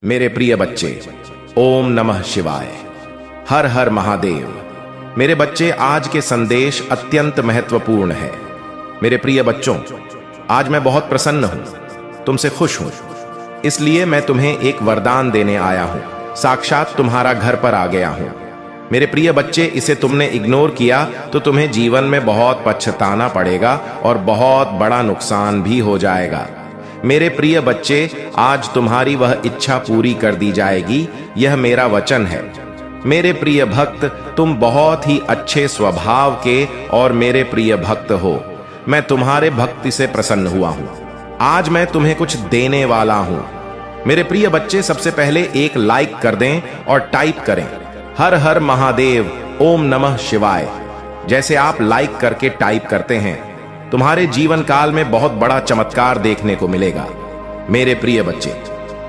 मेरे प्रिय बच्चे, ओम नमः शिवाय, हर हर महादेव। मेरे बच्चे, आज के संदेश अत्यंत महत्वपूर्ण है। मेरे प्रिय बच्चों, आज मैं बहुत प्रसन्न हूं, तुमसे खुश हूं, इसलिए मैं तुम्हें एक वरदान देने आया हूं। साक्षात तुम्हारा घर पर आ गया हूं। मेरे प्रिय बच्चे, इसे तुमने इग्नोर किया तो तुम्हें जीवन में बहुत पछताना पड़ेगा और बहुत बड़ा नुकसान भी हो जाएगा। मेरे प्रिय बच्चे, आज तुम्हारी वह इच्छा पूरी कर दी जाएगी, यह मेरा वचन है। मेरे प्रिय भक्त, तुम बहुत ही अच्छे स्वभाव के और मेरे प्रिय भक्त हो। मैं तुम्हारे भक्ति से प्रसन्न हुआ हूं। आज मैं तुम्हें कुछ देने वाला हूं। मेरे प्रिय बच्चे, सबसे पहले एक लाइक कर दें और टाइप करें हर हर महादेव, ओम नमः शिवाय। जैसे आप लाइक करके टाइप करते हैं, तुम्हारे जीवन काल में बहुत बड़ा चमत्कार देखने को मिलेगा। मेरे प्रिय बच्चे,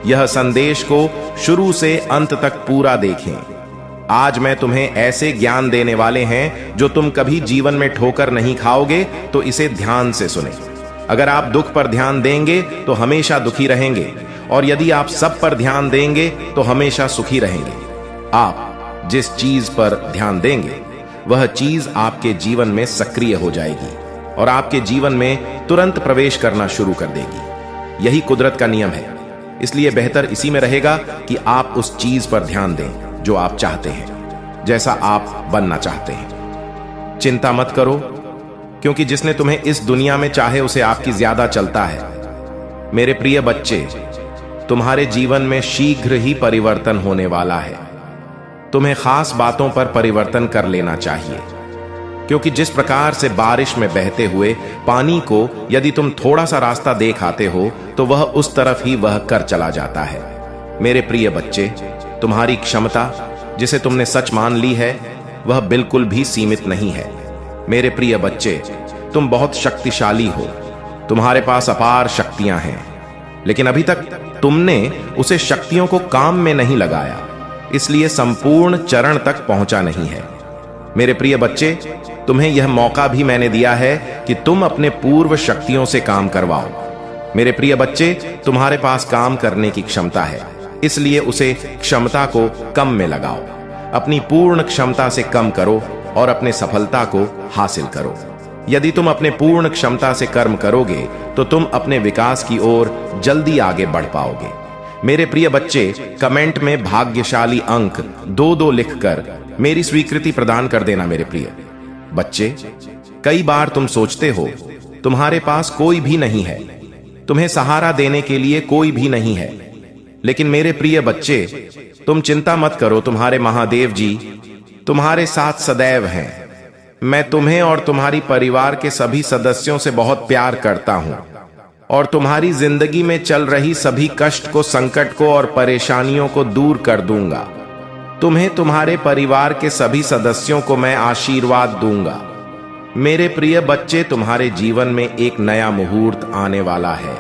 यह संदेश को शुरू से अंत तक पूरा देखें। आज मैं तुम्हें ऐसे ज्ञान देने वाले हैं जो तुम कभी जीवन में ठोकर नहीं खाओगे, तो इसे ध्यान से सुने। अगर आप दुख पर ध्यान देंगे तो हमेशा दुखी रहेंगे, और यदि आप सब पर ध्यान देंगे तो हमेशा सुखी रहेंगे। आप जिस चीज पर ध्यान देंगे वह चीज आपके जीवन में सक्रिय हो जाएगी और आपके जीवन में तुरंत प्रवेश करना शुरू कर देगी। यही कुदरत का नियम है, इसलिए बेहतर इसी में रहेगा कि आप उस चीज पर ध्यान दें जो आप चाहते हैं, जैसा आप बनना चाहते हैं। चिंता मत करो, क्योंकि जिसने तुम्हें इस दुनिया में चाहे उसे आपकी ज्यादा चलता है। मेरे प्रिय बच्चे, तुम्हारे जीवन में शीघ्र ही परिवर्तन होने वाला है। तुम्हें खास बातों पर परिवर्तन कर लेना चाहिए, क्योंकि जिस प्रकार से बारिश में बहते हुए पानी को यदि तुम थोड़ा सा रास्ता देख आते हो तो वह उस तरफ ही वह कर चला जाता है। मेरे प्रिय बच्चे, तुम्हारी क्षमता जिसे तुमने सच मान ली है वह बिल्कुल भी सीमित नहीं है। मेरे प्रिय बच्चे, तुम बहुत शक्तिशाली हो, तुम्हारे पास अपार शक्तियां हैं, लेकिन अभी तक तुमने उसे शक्तियों को काम में नहीं लगाया, इसलिए संपूर्ण चरण तक पहुंचा नहीं है। मेरे प्रिय बच्चे, तुम्हें यह मौका भी मैंने दिया है कि तुम अपने पूर्व शक्तियों से काम करवाओ। मेरे प्रिय बच्चे, तुम्हारे पास काम करने की क्षमता है, इसलिए उसे क्षमता को कम में लगाओ। अपनी पूर्ण क्षमता से कम करो और अपने सफलता को हासिल करो। यदि तुम अपने पूर्ण क्षमता से कर्म करोगे तो तुम अपने विकास की ओर जल्दी आगे बढ़ पाओगे। मेरे प्रिय बच्चे, कमेंट में भाग्यशाली अंक 2-2 लिखकर मेरी स्वीकृति प्रदान कर देना। मेरे प्रिय बच्चे, कई बार तुम सोचते हो तुम्हारे पास कोई भी नहीं है, तुम्हें सहारा देने के लिए कोई भी नहीं है, लेकिन मेरे प्रिय बच्चे, तुम चिंता मत करो, तुम्हारे महादेव जी तुम्हारे साथ सदैव हैं। मैं तुम्हें और तुम्हारी परिवार के सभी सदस्यों से बहुत प्यार करता हूं और तुम्हारी जिंदगी में चल रही सभी कष्ट को, संकट को और परेशानियों को दूर कर दूंगा। तुम्हें, तुम्हारे परिवार के सभी सदस्यों को मैं आशीर्वाद दूंगा। मेरे प्रिय बच्चे, तुम्हारे जीवन में एक नया मुहूर्त आने वाला है।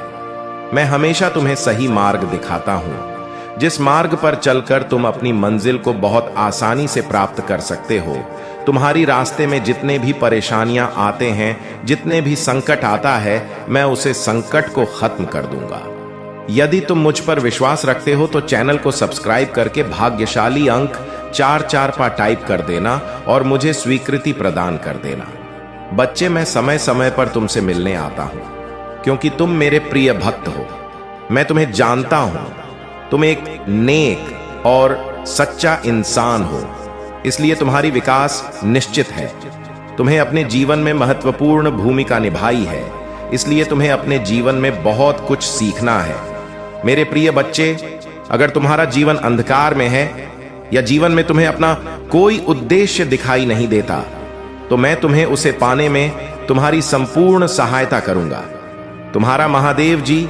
मैं हमेशा तुम्हें सही मार्ग दिखाता हूं, जिस मार्ग पर चलकर तुम अपनी मंजिल को बहुत आसानी से प्राप्त कर सकते हो। तुम्हारी रास्ते में जितने भी परेशानियां आते हैं, जितने भी संकट आता है, मैं उसे संकट को खत्म कर दूंगा। यदि तुम मुझ पर विश्वास रखते हो तो चैनल को सब्सक्राइब करके भाग्यशाली अंक 4-4 पर टाइप कर देना और मुझे स्वीकृति प्रदान कर देना। बच्चे, मैं समय समय पर तुमसे मिलने आता हूं, क्योंकि तुम मेरे प्रिय भक्त हो। मैं तुम्हें जानता हूं, तुम एक नेक और सच्चा इंसान हो, इसलिए तुम्हारी विकास निश्चित है। तुम्हें अपने जीवन में महत्वपूर्ण भूमिका निभाई है, इसलिए तुम्हें अपने जीवन में बहुत कुछ सीखना है। मेरे प्रिय बच्चे, अगर तुम्हारा जीवन अंधकार में है या जीवन में तुम्हें अपना कोई उद्देश्य दिखाई नहीं देता, तो मैं तुम्हें उसे पाने में तुम्हारी संपूर्ण सहायता करूंगा। तुम्हारा महादेव जी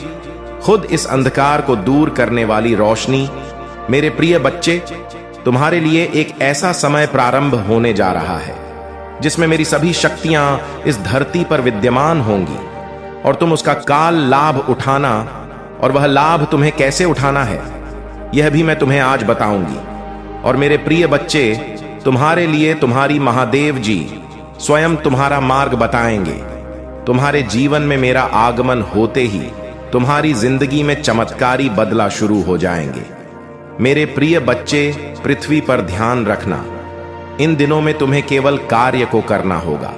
खुद इस अंधकार को दूर करने वाली रोशनी। मेरे प्रिय बच्चे, तुम्हारे लिए एक ऐसा समय प्रारंभ होने जा रहा है जिसमें मेरी सभी शक्तियां इस धरती पर विद्यमान होंगी और तुम उसका काल लाभ उठाना, और वह लाभ तुम्हें कैसे उठाना है यह भी मैं तुम्हें आज बताऊंगी। और मेरे प्रिय बच्चे, तुम्हारे लिए तुम्हारी महादेव जी स्वयं तुम्हारा मार्ग बताएंगे। तुम्हारे जीवन में मेरा आगमन होते ही तुम्हारी जिंदगी में चमत्कारी बदला शुरू हो जाएंगे। मेरे प्रिय बच्चे, पृथ्वी पर ध्यान रखना। इन दिनों में तुम्हें केवल कार्य को करना होगा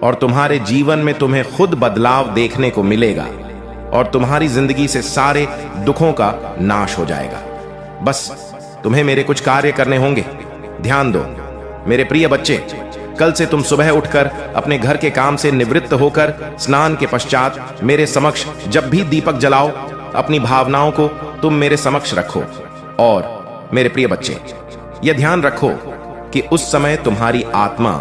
और तुम्हारे जीवन में तुम्हें खुद बदलाव देखने को मिलेगा और तुम्हारी जिंदगी से सारे दुखों का नाश हो जाएगा। बस तुम्हें मेरे कुछ कार्य करने होंगे। ध्यान दो मेरे प्रिय बच्चे, कल से तुम सुबह उठकर अपने घर के काम से निवृत्त होकर स्नान के पश्चात मेरे समक्ष जब भी दीपक जलाओ, अपनी भावनाओं को तुम मेरे समक्ष रखो। और मेरे प्रिय बच्चे, यह ध्यान रखो कि उस समय तुम्हारी आत्मा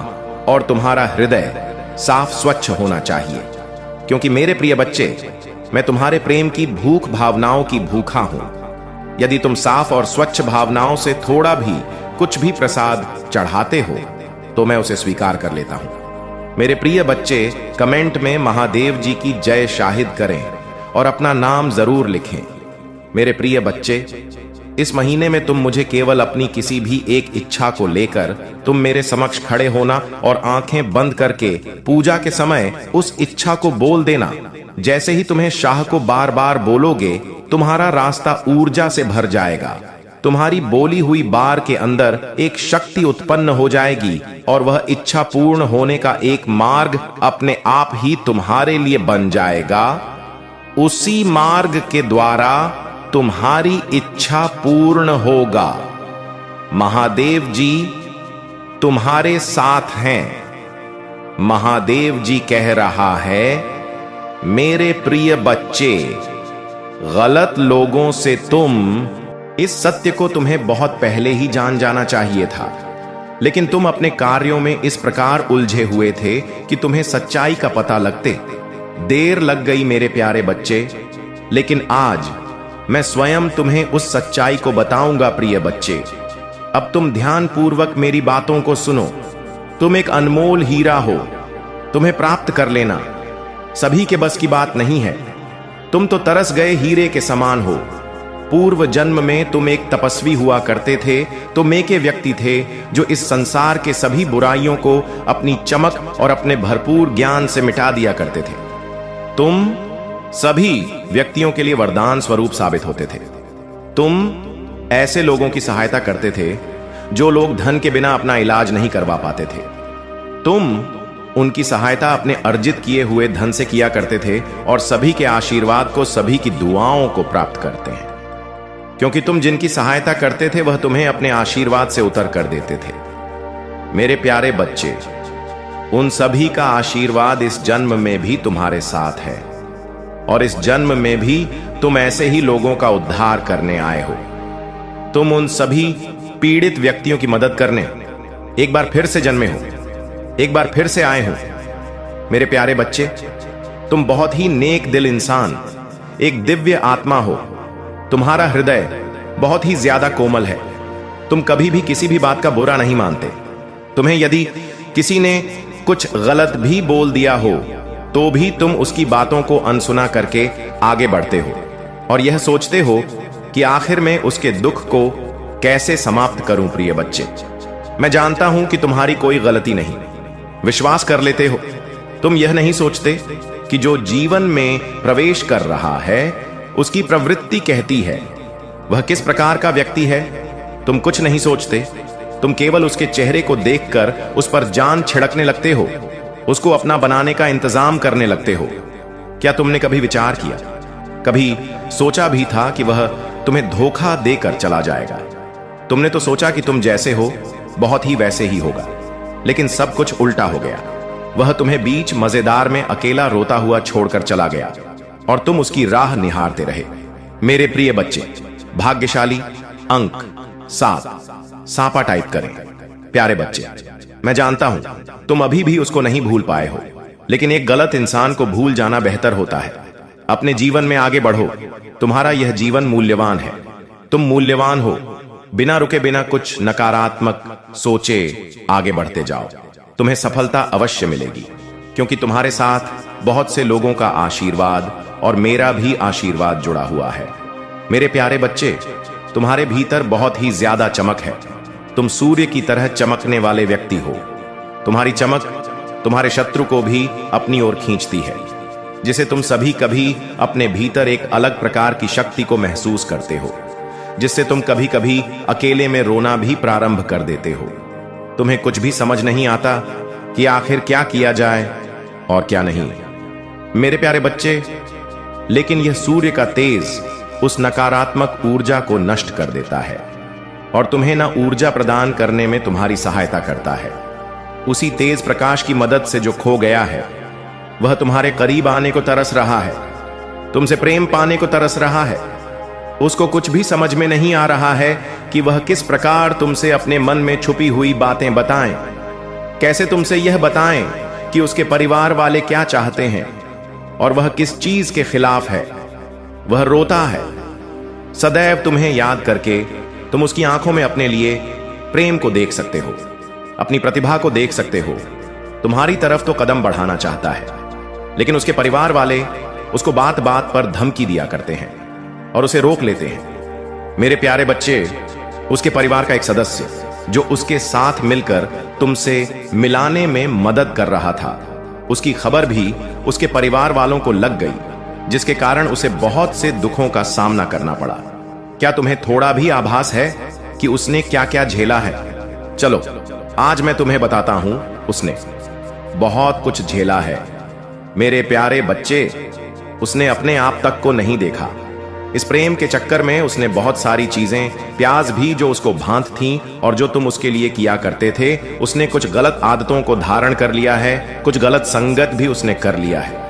और तुम्हारा हृदय साफ स्वच्छ होना चाहिए, क्योंकि मेरे प्रिय बच्चे, मैं तुम्हारे प्रेम की भूख भावनाओं की भूखा हूं। यदि तुम साफ और स्वच्छ भावनाओं से थोड़ा भी कुछ भी प्रसाद चढ़ाते हो तो मैं उसे स्वीकार कर लेता हूं। मेरे प्रिय बच्चे, कमेंट में महादेव जी की जय शाहिद करें और अपना नाम जरूर लिखें। मेरे प्रिय बच्चे, इस महीने में तुम मुझे केवल अपनी किसी भी एक इच्छा को लेकर तुम मेरे समक्ष खड़े होना और आंखें बंद करके पूजा के समय उस इच्छा को बोल देना। जैसे ही तुम्हें शाह को बार बार बोलोगे, तुम्हारा रास्ता ऊर्जा से भर जाएगा। तुम्हारी बोली हुई बार के अंदर एक शक्ति उत्पन्न हो जाएगी और वह इच्छा पूर्ण होने का एक मार्ग अपने आप ही तुम्हारे लिए बन जाएगा। उसी मार्ग के द्वारा तुम्हारी इच्छा पूर्ण होगा। महादेव जी तुम्हारे साथ हैं। महादेव जी कह रहा है, मेरे प्रिय बच्चे, गलत लोगों से तुम, इस सत्य को तुम्हें बहुत पहले ही जान जाना चाहिए था, लेकिन तुम अपने कार्यों में इस प्रकार उलझे हुए थे कि तुम्हें सच्चाई का पता लगते देर लग गई। मेरे प्यारे बच्चे, लेकिन आज मैं स्वयं तुम्हें उस सच्चाई को बताऊंगा। प्रिय बच्चे, अब तुम ध्यान पूर्वक मेरी बातों को सुनो। तुम एक अनमोल हीरा हो, तुम्हें प्राप्त कर लेना सभी के बस की बात नहीं है। तुम तो तरस गए हीरे के समान हो। पूर्व जन्म में तुम एक तपस्वी हुआ करते थे। तुम एक व्यक्ति थे जो इस संसार के सभी बुराइयों को अपनी चमक और अपने भरपूर ज्ञान से मिटा दिया करते थे। तुम सभी व्यक्तियों के लिए वरदान स्वरूप साबित होते थे। तुम ऐसे लोगों की सहायता करते थे जो लोग धन के बिना अपना इलाज नहीं करवा पाते थे। तुम उनकी सहायता अपने अर्जित किए हुए धन से किया करते थे और सभी के आशीर्वाद को, सभी की दुआओं को प्राप्त करते हैं, क्योंकि तुम जिनकी सहायता करते थे वह तुम्हें अपने आशीर्वाद से उतर कर देते थे। मेरे प्यारे बच्चे, उन सभी का आशीर्वाद इस जन्म में भी तुम्हारे साथ है और इस जन्म में भी तुम ऐसे ही लोगों का उद्धार करने आए हो। तुम उन सभी पीड़ित व्यक्तियों की मदद करने एक बार फिर से जन्मे हो, एक बार फिर से आए हो। मेरे प्यारे बच्चे, तुम बहुत ही नेक दिल इंसान, एक दिव्य आत्मा हो। तुम्हारा हृदय बहुत ही ज्यादा कोमल है। तुम कभी भी किसी भी बात का बुरा नहीं मानते। तुम्हें यदि किसी ने कुछ गलत भी बोल दिया हो तो भी तुम उसकी बातों को अनसुना करके आगे बढ़ते हो और यह सोचते हो कि आखिर में उसके दुख को कैसे समाप्त करूं। प्रिय बच्चे, मैं जानता हूं कि तुम्हारी कोई गलती नहीं। विश्वास कर लेते हो। तुम यह नहीं सोचते कि जो जीवन में प्रवेश कर रहा है उसकी प्रवृत्ति कहती है वह किस प्रकार का व्यक्ति है। तुम कुछ नहीं सोचते। तुम केवल उसके चेहरे को देखकर उस पर जान छिड़कने लगते हो, उसको अपना बनाने का इंतजाम करने लगते हो। क्या तुमने कभी विचार किया, कभी सोचा भी था कि वह तुम्हें धोखा देकर चला जाएगा? तुमने तो सोचा कि तुम जैसे हो बहुत ही वैसे ही होगा, लेकिन सब कुछ उल्टा हो गया। वह तुम्हें बीच मजेदार में अकेला रोता हुआ छोड़कर चला गया और तुम उसकी राह निहारते रहे। मेरे प्रिय बच्चे, भाग्यशाली अंक 7 सांपा टाइप करें। प्यारे बच्चे, मैं जानता हूं तुम अभी भी उसको नहीं भूल पाए हो, लेकिन एक गलत इंसान को भूल जाना बेहतर होता है। अपने जीवन में आगे बढ़ो। तुम्हारा यह जीवन मूल्यवान है। तुम मूल्यवान हो। बिना रुके बिना कुछ नकारात्मक सोचे आगे बढ़ते जाओ। तुम्हें सफलता अवश्य मिलेगी, क्योंकि तुम्हारे साथ बहुत से लोगों का आशीर्वाद और मेरा भी आशीर्वाद जुड़ा हुआ है। मेरे प्यारे बच्चे, तुम्हारे भीतर बहुत ही ज्यादा चमक है। तुम सूर्य की तरह चमकने वाले व्यक्ति हो। तुम्हारी चमक तुम्हारे शत्रु को भी अपनी ओर खींचती है, जिसे तुम सभी कभी अपने भीतर एक अलग प्रकार की शक्ति को महसूस करते हो, जिससे तुम कभी कभी अकेले में रोना भी प्रारंभ कर देते हो। तुम्हें कुछ भी समझ नहीं आता कि आखिर क्या किया जाए और क्या नहीं। मेरे प्यारे बच्चे, लेकिन यह सूर्य का तेज उस नकारात्मक ऊर्जा को नष्ट कर देता है और तुम्हें न ऊर्जा प्रदान करने में तुम्हारी सहायता करता है। उसी तेज प्रकाश की मदद से जो खो गया है वह तुम्हारे करीब आने को तरस रहा है, तुमसे प्रेम पाने को तरस रहा है। उसको कुछ भी समझ में नहीं आ रहा है कि वह किस प्रकार तुमसे अपने मन में छुपी हुई बातें बताएं, कैसे तुमसे यह बताएं कि उसके परिवार वाले क्या चाहते हैं और वह किस चीज के खिलाफ है। वह रोता है सदैव तुम्हें याद करके। तुम उसकी आंखों में अपने लिए प्रेम को देख सकते हो, अपनी प्रतिभा को देख सकते हो। तुम्हारी तरफ तो कदम बढ़ाना चाहता है, लेकिन उसके परिवार वाले उसको बात बात पर धमकी दिया करते हैं और उसे रोक लेते हैं। मेरे प्यारे बच्चे, उसके परिवार का एक सदस्य जो उसके साथ मिलकर तुमसे मिलाने में मदद कर रहा था, उसकी खबर भी उसके परिवार वालों को लग गई, जिसके कारण उसे बहुत से दुखों का सामना करना पड़ा। क्या तुम्हें थोड़ा भी आभास है कि उसने क्या क्या झेला है? चलो आज मैं तुम्हें बताता हूं। उसने बहुत कुछ झेला है मेरे प्यारे बच्चे। उसने अपने आप तक को नहीं देखा। इस प्रेम के चक्कर में उसने बहुत सारी चीजें, प्याज भी जो उसको भांत थीं और जो तुम उसके लिए किया करते थे, उसने कुछ गलत आदतों को धारण कर लिया है, कुछ गलत संगत भी उसने कर लिया है।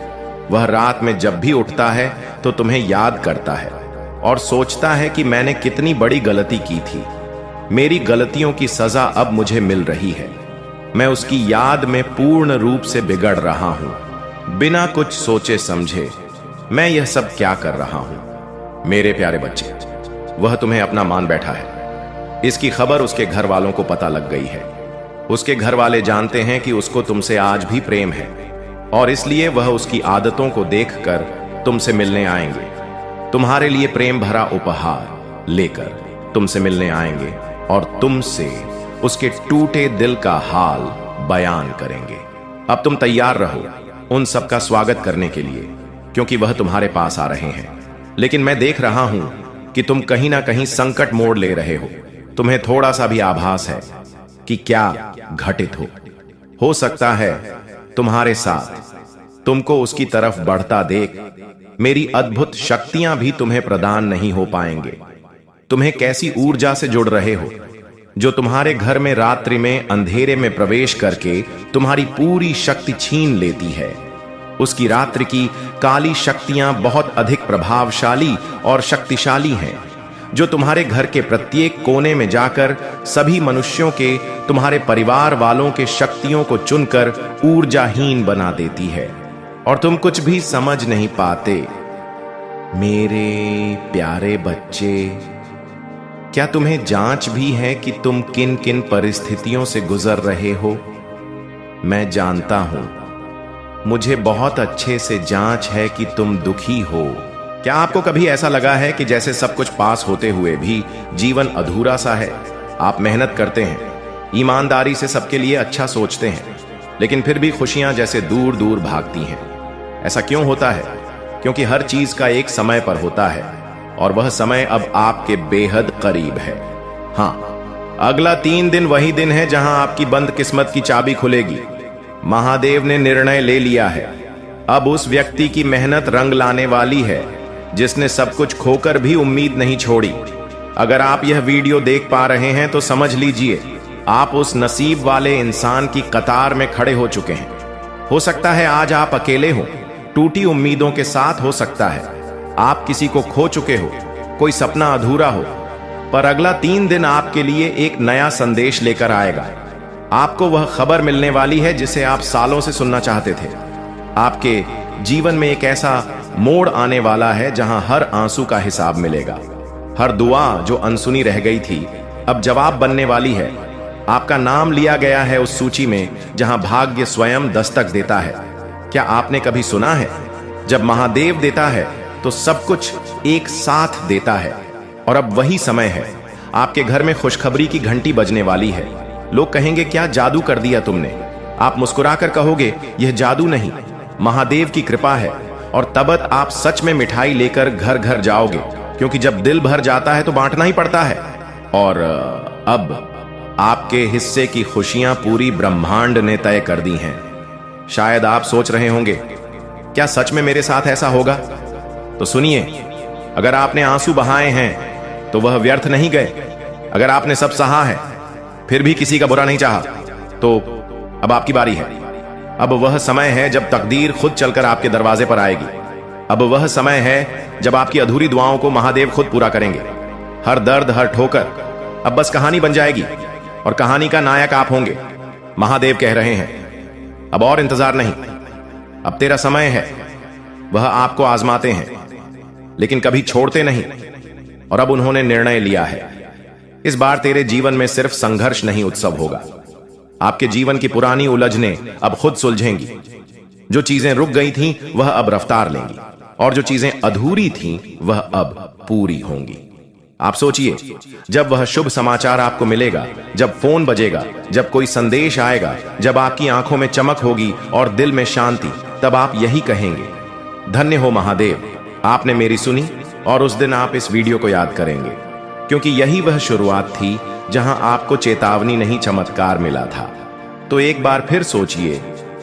वह रात में जब भी उठता है तो तुम्हें याद करता है और सोचता है कि मैंने कितनी बड़ी गलती की थी। मेरी गलतियों की सजा अब मुझे मिल रही है। मैं उसकी याद में पूर्ण रूप से बिगड़ रहा हूं। बिना कुछ सोचे समझे मैं यह सब क्या कर रहा हूं। मेरे प्यारे बच्चे, वह तुम्हें अपना मान बैठा है। इसकी खबर उसके घर वालों को पता लग गई है। उसके घर वाले जानते हैं कि उसको तुमसे आज भी प्रेम है और इसलिए वह उसकी आदतों को देखकर तुमसे मिलने आएंगे। तुम्हारे लिए प्रेम भरा उपहार लेकर तुमसे मिलने आएंगे और तुमसे उसके टूटे दिल का हाल बयान करेंगे। अब तुम तैयार रहो उन सब का स्वागत करने के लिए, क्योंकि वह तुम्हारे पास आ रहे हैं। लेकिन मैं देख रहा हूं कि तुम कहीं ना कहीं संकट मोड़ ले रहे हो। तुम्हें थोड़ा सा भी आभास है कि क्या घटित हो सकता है तुम्हारे साथ। तुमको उसकी तरफ बढ़ता देख मेरी अद्भुत शक्तियां भी तुम्हें प्रदान नहीं हो पाएंगे। तुम्हें कैसी ऊर्जा से जुड़ रहे हो जो तुम्हारे घर में रात्रि में अंधेरे में प्रवेश करके तुम्हारी पूरी शक्ति छीन लेती है। उसकी रात्रि की काली शक्तियां बहुत अधिक प्रभावशाली और शक्तिशाली हैं, जो तुम्हारे घर के प्रत्येक कोने में जाकर सभी मनुष्यों के, तुम्हारे परिवार वालों के शक्तियों को चुनकर ऊर्जाहीन बना देती है और तुम कुछ भी समझ नहीं पाते। मेरे प्यारे बच्चे, क्या तुम्हें जांच भी है कि तुम किन किन परिस्थितियों से गुजर रहे हो? मैं जानता हूं, मुझे बहुत अच्छे से जांच है कि तुम दुखी हो। क्या आपको कभी ऐसा लगा है कि जैसे सब कुछ पास होते हुए भी जीवन अधूरा सा है? आप मेहनत करते हैं, ईमानदारी से सबके लिए अच्छा सोचते हैं, लेकिन फिर भी खुशियां जैसे दूर दूर भागती हैं। ऐसा क्यों होता है? क्योंकि हर चीज का एक समय पर होता है और वह समय अब आपके बेहद करीब है। हाँ, अगला 3 दिन वही दिन है जहां आपकी बंद किस्मत की चाबी खुलेगी। महादेव ने निर्णय ले लिया है। अब उस व्यक्ति की मेहनत रंग लाने वाली है जिसने सब कुछ खोकर भी उम्मीद नहीं छोड़ी। अगर आप यह वीडियो देख पा रहे हैं तो समझ लीजिए आप उस नसीब वाले इंसान की कतार में खड़े हो चुके हैं। हो सकता है आज आप अकेले हो, टूटी उम्मीदों के साथ हो सकता है आप किसी को खो चुके हो, कोई सपना अधूरा हो, पर अगला 3 दिन आपके लिए एक नया संदेश लेकर आएगा। आपको वह खबर मिलने वाली है जिसे आप सालों से सुनना चाहते थे। आपके जीवन में एक ऐसा मोड़ आने वाला है जहां हर आंसू का हिसाब मिलेगा। हर दुआ जो अनसुनी रह गई थी अब जवाब बनने वाली है। आपका नाम लिया गया है उस सूची में जहां भाग्य स्वयं दस्तक देता है। क्या आपने कभी सुना है, जब महादेव देता है तो सब कुछ एक साथ देता है? और अब वही समय है। आपके घर में खुशखबरी की घंटी बजने वाली है। लोग कहेंगे क्या जादू कर दिया तुमने? आप मुस्कुराकर कहोगे यह जादू नहीं, महादेव की कृपा है। और तब आप सच में मिठाई लेकर घर घर जाओगे, क्योंकि जब दिल भर जाता है तो बांटना ही पड़ता है। और अब आपके हिस्से की खुशियां पूरी ब्रह्मांड ने तय कर दी हैं। शायद आप सोच रहे होंगे, क्या सच में मेरे साथ ऐसा होगा? तो सुनिए, अगर आपने आंसू बहाए हैं तो वह व्यर्थ नहीं गए। अगर आपने सब सहा है फिर भी किसी का बुरा नहीं चाहा, तो अब आपकी बारी है। अब वह समय है जब तकदीर खुद चलकर आपके दरवाजे पर आएगी। अब वह समय है जब आपकी अधूरी दुआओं को महादेव खुद पूरा करेंगे। हर दर्द, हर ठोकर अब बस कहानी बन जाएगी और कहानी का नायक आप होंगे। महादेव कह रहे हैं, अब और इंतजार नहीं, अब तेरा समय है। वह आपको आजमाते हैं लेकिन कभी छोड़ते नहीं, और अब उन्होंने निर्णय लिया है। इस बार तेरे जीवन में सिर्फ संघर्ष नहीं, उत्सव होगा। आपके जीवन की पुरानी उलझनें अब खुद सुलझेंगी। जो चीजें रुक गई थीं वह अब रफ्तार लेंगी, और जो चीजें अधूरी थीं वह अब पूरी होंगी। आप सोचिए, जब वह शुभ समाचार आपको मिलेगा, जब फोन बजेगा, जब कोई संदेश आएगा, जब आपकी आंखों में चमक होगी और दिल में शांति, तब आप यही कहेंगे, धन्य हो महादेव, आपने मेरी सुनी। और उस दिन आप इस वीडियो को याद करेंगे, क्योंकि यही वह शुरुआत थी जहां आपको चेतावनी नहीं, चमत्कार मिला था। तो एक बार फिर सोचिए,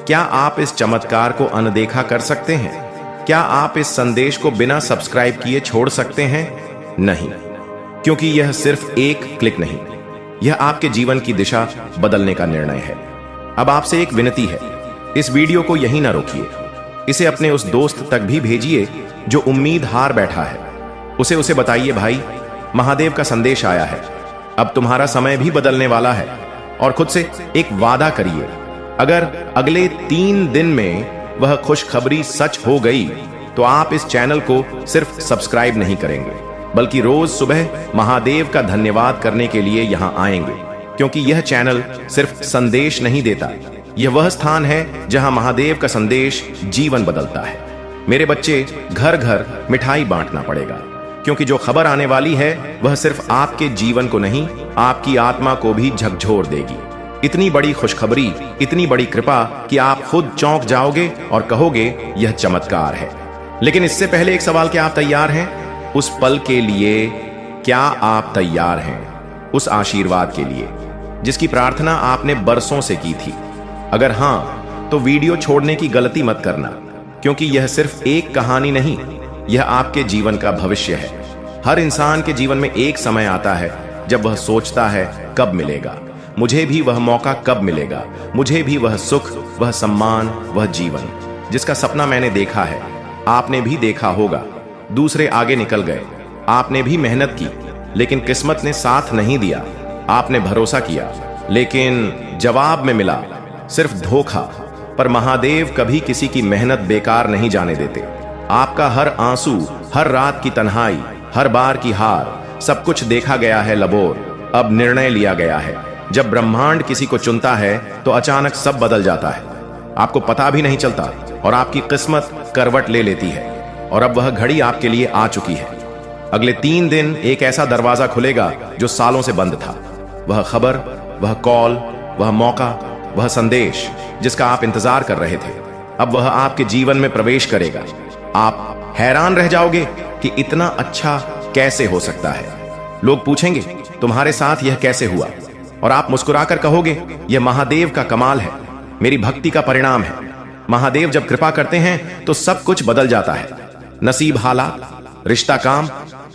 क्या आप इस चमत्कार को अनदेखा कर सकते हैं? क्या आप इस संदेश को बिना सब्सक्राइब किए छोड़ सकते हैं? नहीं, क्योंकि यह सिर्फ एक क्लिक नहीं, यह आपके जीवन की दिशा बदलने का निर्णय है। अब आपसे एक विनती है, इस वीडियो को यहीं ना रोकिए। इसे अपने उस दोस्त तक भी भेजिए जो उम्मीद हार बैठा है। उसे बताइए, भाई, महादेव का संदेश आया है, अब तुम्हारा समय भी बदलने वाला है। और खुद से एक वादा करिए, अगर अगले 3 दिन में वह खुशखबरी सच हो गई तो आप इस चैनल को सिर्फ सब्सक्राइब नहीं करेंगे, बल्कि रोज सुबह महादेव का धन्यवाद करने के लिए यहां आएंगे। क्योंकि यह चैनल सिर्फ संदेश नहीं देता, यह वह स्थान है जहां महादेव का संदेश जीवन बदलता है। मेरे बच्चे, घर घर मिठाई बांटना पड़ेगा, क्योंकि जो खबर आने वाली है वह सिर्फ आपके जीवन को नहीं, आपकी आत्मा को भी झकझोर देगी। इतनी बड़ी खुशखबरी, इतनी बड़ी कृपा कि आप खुद चौंक जाओगे और कहोगे, यह चमत्कार है। लेकिन इससे पहले एक सवाल, क्या आप तैयार हैं उस पल के लिए? क्या आप तैयार हैं उस आशीर्वाद के लिए जिसकी प्रार्थना आपने बरसों से की थी? अगर हां, तो वीडियो छोड़ने की गलती मत करना, क्योंकि यह सिर्फ एक कहानी नहीं, यह आपके जीवन का भविष्य है। हर इंसान के जीवन में एक समय आता है जब वह सोचता है, कब मिलेगा मुझे भी वह मौका, कब मिलेगा मुझे भी वह सुख, वह सम्मान, वह जीवन जिसका सपना मैंने देखा है। आपने भी देखा होगा, दूसरे आगे निकल गए, आपने भी मेहनत की, लेकिन किस्मत ने साथ नहीं दिया। आपने भरोसा किया, लेकिन जवाब में मिला सिर्फ धोखा। पर महादेव कभी किसी की मेहनत बेकार नहीं जाने देते। आपका हर आंसू, हर रात की तन्हाई, हर बार की हार, सब कुछ देखा गया है लबोर। अब निर्णय लिया गया है। जब ब्रह्मांड किसी को चुनता है तो अचानक सब बदल जाता है, आपको पता भी नहीं चलता, और आपकी किस्मत करवट ले लेती है। और अब वह घड़ी आपके लिए आ चुकी है। अगले 3 दिन एक ऐसा दरवाजा खुलेगा जो सालों से बंद था। वह खबर, वह कॉल, वह मौका, वह संदेश जिसका आप इंतजार कर रहे थे, अब वह आपके जीवन में प्रवेश करेगा। आप हैरान रह जाओगे कि इतना अच्छा कैसे हो सकता है। लोग पूछेंगे, तुम्हारे साथ यह कैसे हुआ? और आप मुस्कुराकर कहोगे, यह महादेव का कमाल है, मेरी भक्ति का परिणाम है। महादेव जब कृपा करते हैं तो सब कुछ बदल जाता है। नसीब, हालात, रिश्ता, काम,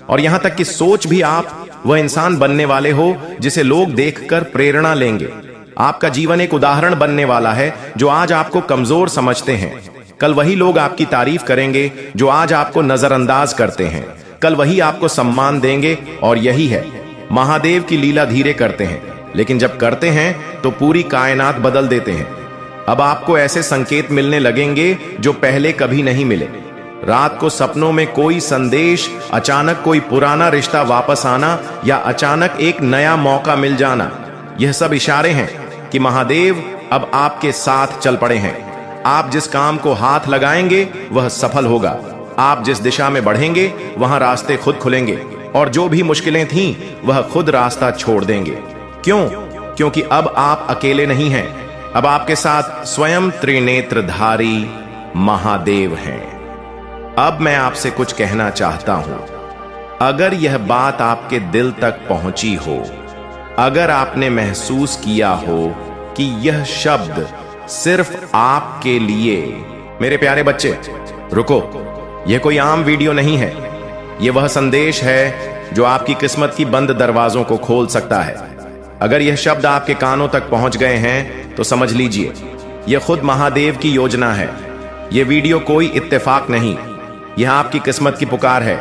और यहां तक कि सोच भी। आप वह इंसान बनने वाले हो जिसे लोग देखकर प्रेरणा लेंगे। आपका जीवन एक उदाहरण बनने वाला है। जो आज आपको कमजोर समझते हैं, कल वही लोग आपकी तारीफ करेंगे। जो आज आपको नजरअंदाज करते हैं, कल वही आपको सम्मान देंगे। और यही है, महादेव की लीला धीरे करते हैं, लेकिन जब करते हैं तो पूरी कायनात बदल देते हैं। अब आपको ऐसे संकेत मिलने लगेंगे जो पहले कभी नहीं मिले। रात को सपनों में कोई संदेश, अचानक कोई पुराना रिश्ता वापस आना, या अचानक एक नया मौका मिल जाना। यह सब इशारे हैं कि महादेव अब आपके साथ चल पड़े हैं। आप जिस काम को हाथ लगाएंगे वह सफल होगा। आप जिस दिशा में बढ़ेंगे वहां रास्ते खुद खुलेंगे, और जो भी मुश्किलें थीं वह खुद रास्ता छोड़ देंगे। क्यों? क्योंकि अब आप अकेले नहीं हैं। अब आपके साथ स्वयं अगर यह बात आपके दिल तक पहुंची हो, अगर आपने महसूस किया हो कि यह शब्द सिर्फ आपके लिए। मेरे प्यारे बच्चे, रुको, यह कोई आम वीडियो नहीं है। यह वह संदेश है जो आपकी किस्मत की बंद दरवाजों को खोल सकता है। अगर यह शब्द आपके कानों तक पहुंच गए हैं तो समझ लीजिए, यह खुद महादेव की योजना है। यह वीडियो कोई इत्तेफाक नहीं, यह आपकी किस्मत की पुकार है।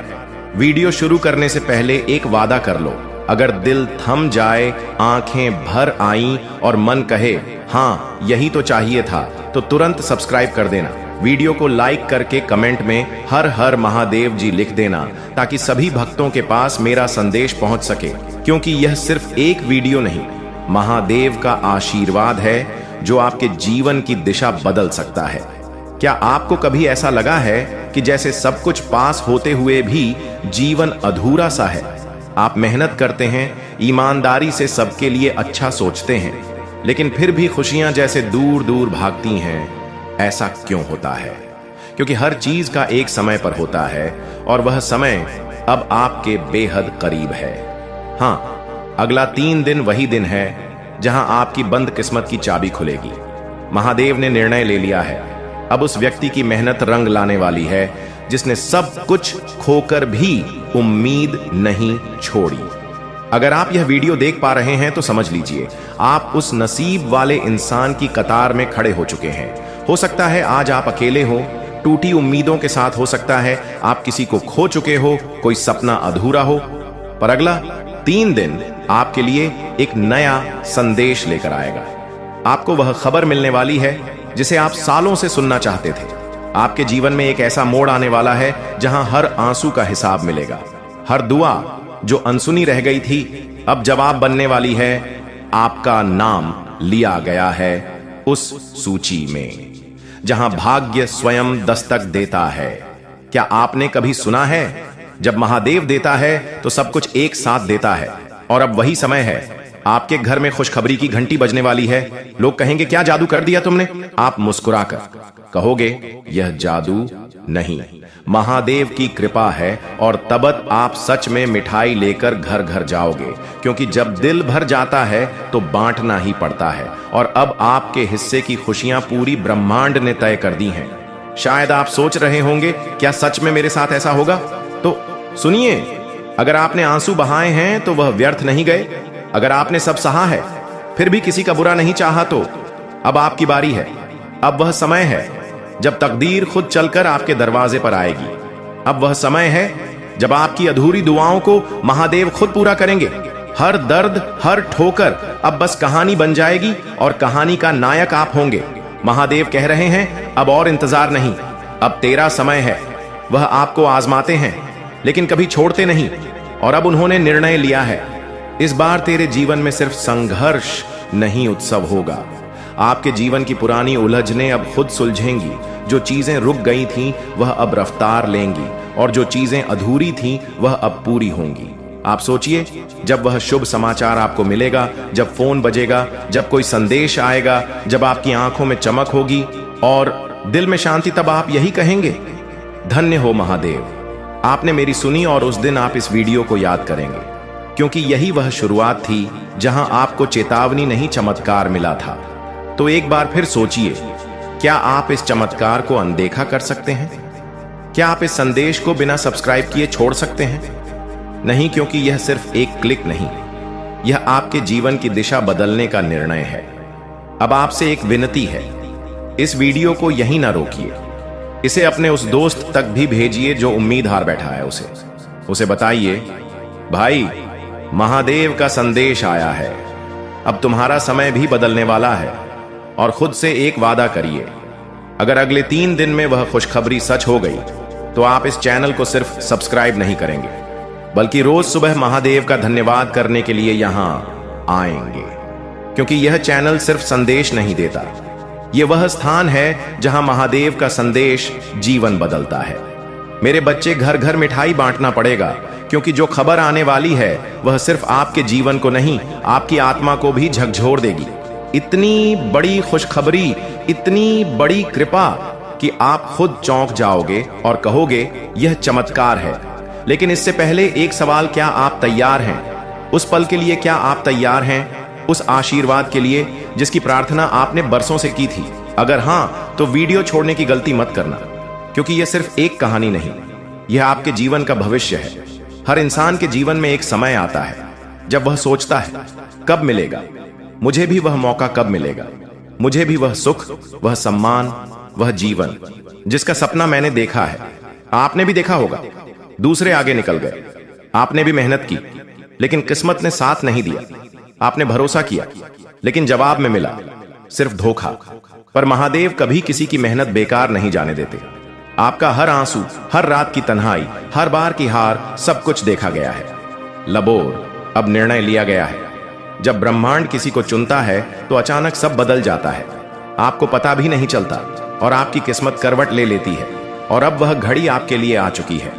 वीडियो शुरू करने से पहले एक वादा कर लो, अगर दिल थम जाए, आंखें भर आईं और मन कहे हां यही तो चाहिए था, तो तुरंत सब्सक्राइब कर देना। वीडियो को लाइक करके कमेंट में हर हर महादेव जी लिख देना, ताकि सभी भक्तों के पास मेरा संदेश पहुंच सके। क्योंकि यह सिर्फ एक वीडियो नहीं, महादेव का आशीर्वाद है जो आपके जीवन की दिशा बदल सकता है। क्या आपको कभी ऐसा लगा है कि जैसे सब कुछ पास होते हुए भी जीवन अधूरा सा है? आप मेहनत करते हैं, ईमानदारी से सबके लिए अच्छा सोचते हैं, लेकिन फिर भी खुशियां जैसे दूर दूर भागती हैं। ऐसा क्यों होता है? क्योंकि हर चीज का एक समय पर होता है और वह समय अब आपके बेहद करीब है। हां, अगला 3 दिन वही दिन है जहां आपकी बंद किस्मत की चाबी खुलेगी। महादेव ने निर्णय ले लिया है। अब उस व्यक्ति की मेहनत रंग लाने वाली है जिसने सब कुछ खोकर भी उम्मीद नहीं छोड़ी। अगर आप यह वीडियो देख पा रहे हैं तो समझ लीजिए, आप उस नसीब वाले इंसान की कतार में खड़े हो चुके हैं। हो सकता है आज आप अकेले हो, टूटी उम्मीदों के साथ। हो सकता है आप किसी को खो चुके हो, कोई सपना अधूरा हो। पर अगला 3 दिन आपके लिए एक नया संदेश लेकर आएगा। आपको वह खबर मिलने वाली है जिसे आप सालों से सुनना चाहते थे। आपके जीवन में एक ऐसा मोड़ आने वाला है जहां हर आंसू का हिसाब मिलेगा। हर दुआ जो अनसुनी रह गई थी अब जवाब बनने वाली है। आपका नाम लिया गया है उस सूची में जहां भाग्य स्वयं दस्तक देता है। क्या आपने कभी सुना है, जब महादेव देता है तो सब कुछ एक साथ देता है? और अब वही समय है, आपके घर में खुशखबरी की घंटी बजने वाली है। लोग कहेंगे क्या जादू कर दिया तुमने? आप मुस्कुराकर कहोगे यह जादू नहीं, महादेव की कृपा है। और तब आप सच में मिठाई लेकर घर घर जाओगे, क्योंकि जब दिल भर जाता है तो बांटना ही पड़ता है। और अब आपके हिस्से की खुशियां पूरी ब्रह्मांड ने तय कर दी हैं। शायद आप सोच रहे होंगे क्या सच में मेरे साथ ऐसा होगा? तो सुनिए, अगर आपने आंसू बहाए हैं तो वह व्यर्थ नहीं गए। अगर आपने सब सहा है फिर भी किसी का बुरा नहीं चाहा, तो अब आपकी बारी है। अब वह समय है जब तकदीर खुद चलकर आपके दरवाजे पर आएगी। अब वह समय है जब आपकी अधूरी दुआओं को महादेव खुद पूरा करेंगे। हर दर्द, हर ठोकर अब बस कहानी बन जाएगी और कहानी का नायक आप होंगे। महादेव कह रहे हैं अब और इंतजार नहीं, अब तेरा समय है। वह आपको आजमाते हैं लेकिन कभी छोड़ते नहीं। और अब उन्होंने निर्णय लिया है, इस बार तेरे जीवन में सिर्फ संघर्ष नहीं, उत्सव होगा। आपके जीवन की पुरानी उलझनें अब खुद सुलझेंगी। जो चीजें रुक गई थीं वह अब रफ्तार लेंगी, और जो चीजें अधूरी थीं वह अब पूरी होंगी। आप सोचिए, जब वह शुभ समाचार आपको मिलेगा, जब फोन बजेगा, जब कोई संदेश आएगा, जब आपकी आंखों में चमक होगी और दिल में शांति, तब आप यही कहेंगे, धन्य हो महादेव, आपने मेरी सुनी। और उस दिन आप इस वीडियो को याद करेंगे, क्योंकि यही वह शुरुआत थी जहां आपको चेतावनी नहीं चमत्कार मिला था। तो एक बार फिर सोचिए, क्या आप इस चमत्कार को अनदेखा कर सकते हैं? क्या आप इस संदेश को बिना सब्सक्राइब किए छोड़ सकते हैं? नहीं, क्योंकि यह सिर्फ एक क्लिक नहीं, यह आपके जीवन की दिशा बदलने का निर्णय है। अब आपसे एक विनती है, इस वीडियो को यहीं ना रोकिए। इसे अपने उस दोस्त तक भी भेजिए जो उम्मीद हार बैठा है। उसे बताइए, भाई महादेव का संदेश आया है, अब तुम्हारा समय भी बदलने वाला है। और खुद से एक वादा करिए, अगर अगले 3 दिन में वह खुशखबरी सच हो गई तो आप इस चैनल को सिर्फ सब्सक्राइब नहीं करेंगे, बल्कि रोज सुबह महादेव का धन्यवाद करने के लिए यहां आएंगे। क्योंकि यह चैनल सिर्फ संदेश नहीं देता, यह वह स्थान है जहां महादेव का संदेश जीवन बदलता है। मेरे बच्चे, घर घर मिठाई बांटना पड़ेगा, क्योंकि जो खबर आने वाली है वह सिर्फ आपके जीवन को नहीं, आपकी आत्मा को भी झकझोर देगी। इतनी बड़ी खुशखबरी, इतनी बड़ी कृपा कि आप खुद चौंक जाओगे और कहोगे यह चमत्कार है। लेकिन इससे पहले एक सवाल, क्या आप तैयार हैं उस पल के लिए? क्या आप तैयार हैं उस आशीर्वाद के लिए जिसकी प्रार्थना आपने बरसों से की थी? अगर हां, तो वीडियो छोड़ने की गलती मत करना, क्योंकि यह सिर्फ एक कहानी नहीं, यह आपके जीवन का भविष्य है। हर इंसान के जीवन में एक समय आता है जब वह सोचता है, कब मिलेगा मुझे भी वह मौका, कब मिलेगा मुझे भी वह सुख, वह सम्मान, वह जीवन जिसका सपना मैंने देखा है। आपने भी देखा होगा। दूसरे आगे निकल गए, आपने भी मेहनत की, लेकिन किस्मत ने साथ नहीं दिया। आपने भरोसा किया, लेकिन जवाब में मिला सिर्फ धोखा। पर महादेव कभी किसी की मेहनत बेकार नहीं जाने देते। आपका हर आंसू, हर रात की तन्हाई, हर बार की हार, सब कुछ देखा गया है। लबोर, अब निर्णय लिया गया है। जब ब्रह्मांड किसी को चुनता है तो अचानक सब बदल जाता है। आपको पता भी नहीं चलता और आपकी किस्मत करवट ले लेती है। और अब वह घड़ी आपके लिए आ चुकी है।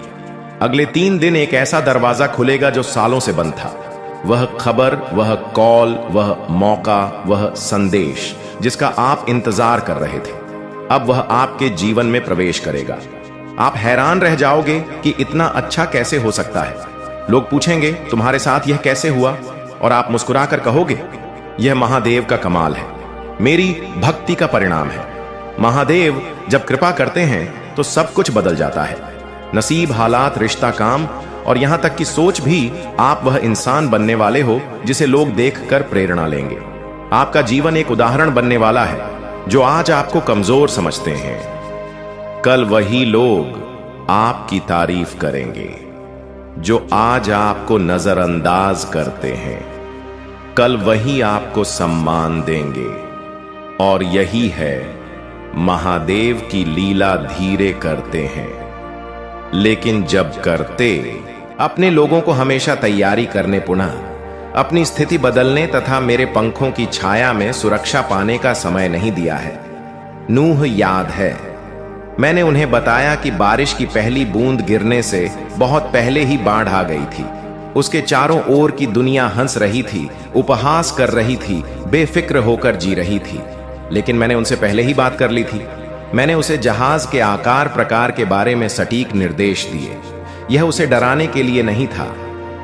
अगले 3 दिन एक ऐसा दरवाजा खुलेगा जो सालों से बंद था। वह खबर, वह कॉल, वह मौका, वह संदेश जिसका आप इंतजार कर रहे थे, अब वह आपके जीवन में प्रवेश करेगा। आप हैरान रह जाओगे कि इतना अच्छा कैसे हो सकता है। लोग पूछेंगे, तुम्हारे साथ यह कैसे हुआ? और आप मुस्कुराकर कहोगे, यह महादेव का कमाल है, मेरी भक्ति का परिणाम है। महादेव जब कृपा करते हैं तो सब कुछ बदल जाता है। नसीब, हालात, रिश्ता, काम और यहां तक कि सोच भी। आप वह इंसान बनने वाले हो जिसे लोग देखकर प्रेरणा लेंगे। आपका जीवन एक उदाहरण बनने वाला है। जो आज आपको कमजोर समझते हैं, कल वही लोग आपकी तारीफ करेंगे। जो आज आपको नजरअंदाज करते हैं, कल वही आपको सम्मान देंगे। और यही है महादेव की लीला। धीरे करते हैं, लेकिन जब करते, अपने लोगों को हमेशा तैयारी करने, पुनः अपनी स्थिति बदलने तथा मेरे पंखों की छाया में सुरक्षा पाने का समय नहीं दिया है। नूह याद है, मैंने उन्हें बताया कि बारिश की पहली बूंद गिरने से बहुत पहले ही बाढ़ आ गई थी। उसके चारों ओर की दुनिया हंस रही थी, उपहास कर रही थी, बेफिक्र होकर जी रही थी। लेकिन मैंने उनसे पहले ही बात कर ली थी। मैंने उसे जहाज के आकार प्रकार के बारे में सटीक निर्देश दिए। यह उसे डराने के लिए नहीं था।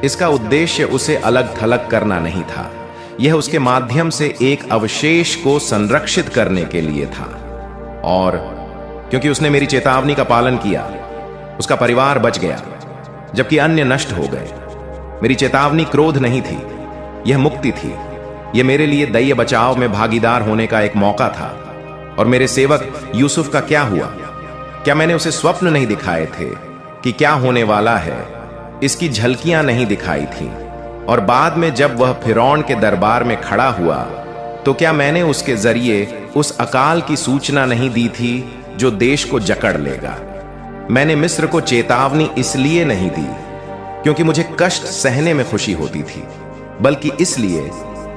इसका उद्देश्य उसे अलग थलग करना नहीं था। यह उसके माध्यम से एक अवशेष को संरक्षित करने के लिए था। और क्योंकि उसने मेरी चेतावनी का पालन किया, उसका परिवार बच गया, जबकि अन्य नष्ट हो गए। मेरी चेतावनी क्रोध नहीं थी, यह मुक्ति थी। यह मेरे लिए दैय बचाव में भागीदार होने का एक मौका था। और मेरे सेवक यूसुफ का क्या हुआ? क्या मैंने उसे स्वप्न नहीं दिखाए थे कि क्या होने वाला है? इसकी झलकियां नहीं दिखाई थी। और बाद में जब वह फिरौन के दरबार में खड़ा हुआ, तो क्या मैंने उसके जरिए उस अकाल की सूचना नहीं दी थी जो देश को जकड़ लेगा? मैंने मिस्र को चेतावनी इसलिए नहीं दी क्योंकि मुझे कष्ट सहने में खुशी होती थी, बल्कि इसलिए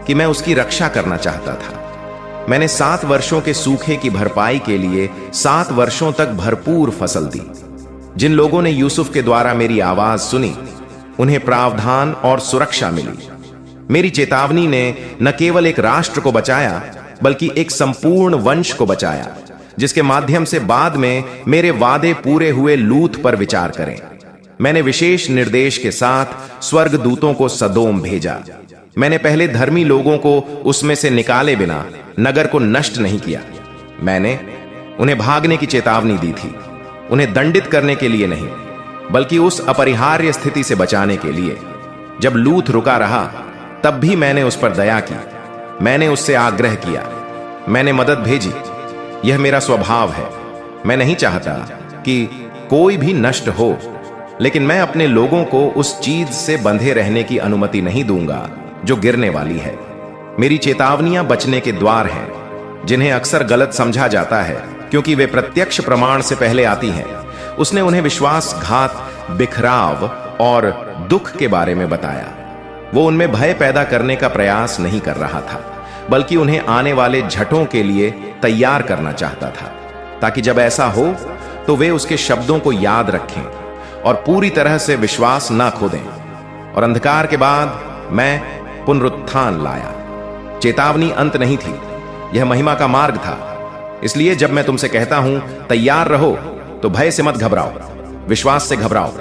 कि मैं उसकी रक्षा करना चाहता था। मैंने 7 वर्षों के सूखे की भरपाई के लिए 7 वर्षों तक भरपूर फसल दी। जिन लोगों ने यूसुफ के द्वारा मेरी आवाज सुनी, उन्हें प्रावधान और सुरक्षा मिली। मेरी चेतावनी ने न केवल एक राष्ट्र को बचाया, बल्कि एक संपूर्ण वंश को बचाया, जिसके माध्यम से बाद में मेरे वादे पूरे हुए लूत पर विचार करें। मैंने विशेष निर्देश के साथ स्वर्गदूतों को सदोम भेजा। मैंने पहले धर्मी लोगों को उसमें से निकाले बिना नगर को नष्ट नहीं किया। मैंने उन्हें भागने की चेतावनी दी थी, उन्हें दंडित करने के लिए नहीं, बल्कि उस अपरिहार्य स्थिति से बचाने के लिए। जब लूत रुका रहा, तब भी मैंने उस पर दया की। मैंने उससे आग्रह किया, मैंने मदद भेजी। यह मेरा स्वभाव है। मैं नहीं चाहता कि कोई भी नष्ट हो, लेकिन मैं अपने लोगों को उस चीज से बंधे रहने की अनुमति नहीं दूंगा जो गिरने वाली है। मेरी चेतावनियां बचने के द्वार हैं, जिन्हें अक्सर गलत समझा जाता है क्योंकि वे प्रत्यक्ष प्रमाण से पहले आती हैं। उसने उन्हें विश्वासघात, बिखराव और दुख के बारे में बताया। वो उनमें भय पैदा करने का प्रयास नहीं कर रहा था, बल्कि उन्हें आने वाले झटों के लिए तैयार करना चाहता था, ताकि जब ऐसा हो तो वे उसके शब्दों को याद रखें और पूरी तरह से विश्वास ना खो दें। और अंधकार के बाद मैं पुनरुत्थान लाया। चेतावनी अंत नहीं थी, यह महिमा का मार्ग था। इसलिए जब मैं तुमसे कहता हूं तैयार रहो, तो भय से मत घबराओ, विश्वास से घबराओ।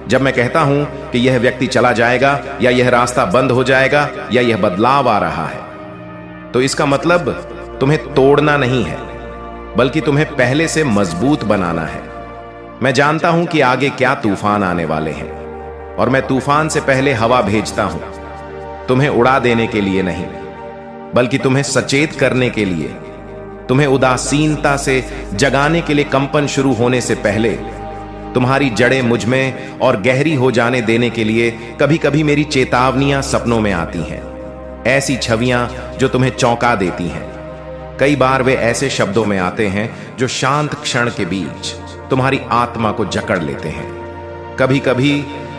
जब मैं कहता हूं कि यह व्यक्ति चला जाएगा या यह रास्ता बंद हो जाएगा या यह बदलाव आ रहा है, तो इसका मतलब तुम्हें तोड़ना नहीं है, बल्कि तुम्हें पहले से मजबूत बनाना है। मैं जानता हूं कि आगे क्या तूफान आने वाले हैं, और मैं तूफान से पहले हवा भेजता हूं, तुम्हें उड़ा देने के लिए नहीं, बल्कि तुम्हें सचेत करने के लिए, तुम्हें उदासीनता से जगाने के लिए। कंपन शुरू होने से पहले तुम्हारी जड़ें मुझ में और गहरी हो जाने देने के लिए कभी कभी मेरी चेतावनियां सपनों में आती हैं, ऐसी छवियां जो तुम्हें चौंका देती हैं। कई बार वे ऐसे शब्दों में आते हैं जो शांत क्षण के बीच तुम्हारी आत्मा को जकड़ लेते हैं। कभी कभी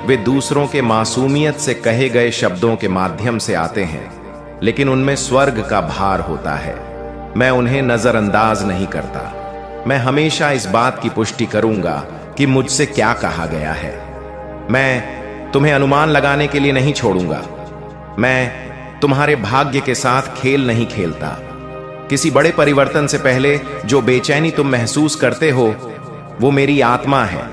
वे दूसरों के मासूमियत से कहे गए शब्दों के माध्यम से आते हैं, लेकिन उनमें स्वर्ग का भार होता है। मैं उन्हें नजरअंदाज नहीं करता। मैं हमेशा इस बात की पुष्टि करूंगा कि मुझसे क्या कहा गया है। मैं तुम्हें अनुमान लगाने के लिए नहीं छोड़ूंगा। मैं तुम्हारे भाग्य के साथ खेल नहीं खेलता। किसी बड़े परिवर्तन से पहले जो बेचैनी तुम महसूस करते हो, वो मेरी आत्मा है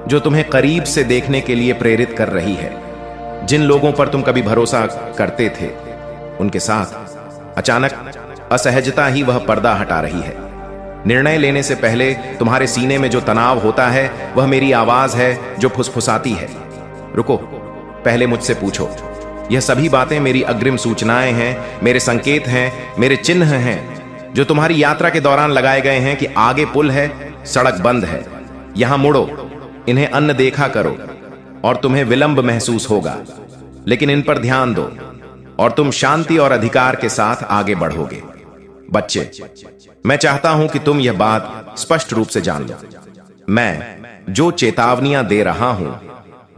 जो तुम्हें करीब से देखने के लिए प्रेरित कर रही है। जिन लोगों पर तुम कभी भरोसा करते थे, उनके साथ अचानक असहजता ही वह पर्दा हटा रही है। निर्णय लेने से पहले तुम्हारे सीने में जो तनाव होता है, वह मेरी आवाज है जो फुसफुसाती है, रुको, पहले मुझसे पूछो। यह सभी बातें मेरी अग्रिम सूचनाएं हैं, मेरे संकेत हैं, मेरे चिन्ह हैं जो तुम्हारी यात्रा के दौरान लगाए गए हैं कि आगे पुल है, सड़क बंद है, यहां मुड़ो, इन्हें अन्न देखा करो, और तुम्हें विलंब महसूस होगा, लेकिन इन पर ध्यान दो और तुम शांति और अधिकार के साथ आगे बढ़ोगे। बच्चे, मैं चाहता हूं कि तुम यह बात स्पष्ट रूप से जान लो। मैं जो चेतावनियां दे रहा हूं,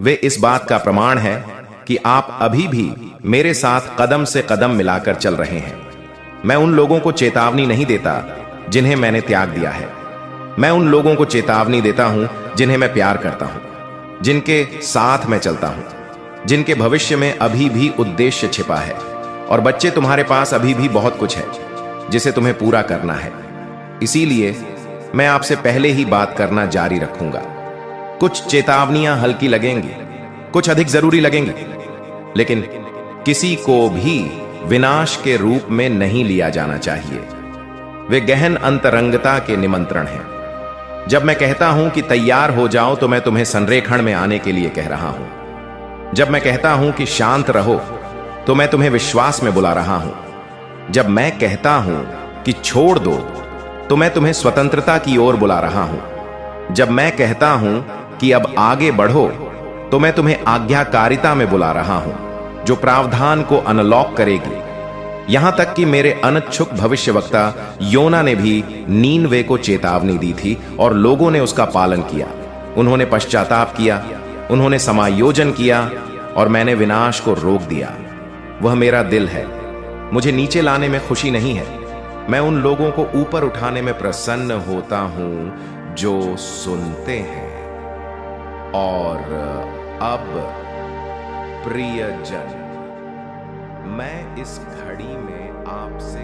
वे इस बात का प्रमाण है कि आप अभी भी मेरे साथ कदम से कदम मिलाकर चल रहे हैं। मैं उन लोगों को चेतावनी नहीं देता जिन्हें मैंने त्याग दिया है। मैं उन लोगों को चेतावनी देता हूं जिन्हें मैं प्यार करता हूं, जिनके साथ मैं चलता हूं, जिनके भविष्य में अभी भी उद्देश्य छिपा है। और बच्चे, तुम्हारे पास अभी भी बहुत कुछ है जिसे तुम्हें पूरा करना है। इसीलिए मैं आपसे पहले ही बात करना जारी रखूंगा। कुछ चेतावनियां हल्की लगेंगी, कुछ अधिक जरूरी लगेंगी, लेकिन किसी को भी विनाश के रूप में नहीं लिया जाना चाहिए। वे गहन अंतरंगता के निमंत्रण हैं। जब मैं कहता हूं कि तैयार हो जाओ, तो मैं तुम्हें संरेखण में आने के लिए कह रहा हूं। जब मैं कहता हूं कि शांत रहो, तो मैं तुम्हें विश्वास में बुला रहा हूं। जब मैं कहता हूं कि छोड़ दो, तो मैं तुम्हें स्वतंत्रता की ओर बुला रहा हूं। जब मैं कहता हूं कि अब आगे बढ़ो, तो मैं तुम्हें आज्ञाकारिता में बुला रहा हूं, जो प्रावधान को अनलॉक करेगी। यहां तक कि मेरे अनच्छुक भविष्यवक्ता योना ने भी नीनवे को चेतावनी दी थी और लोगों ने उसका पालन किया। उन्होंने पश्चाताप किया, उन्होंने समायोजन किया, और मैंने विनाश को रोक दिया। वह मेरा दिल है। मुझे नीचे लाने में खुशी नहीं है। मैं उन लोगों को ऊपर उठाने में प्रसन्न होता हूं जो सुनते हैं। और अब प्रियजन, मैं इस घड़ी में आपसे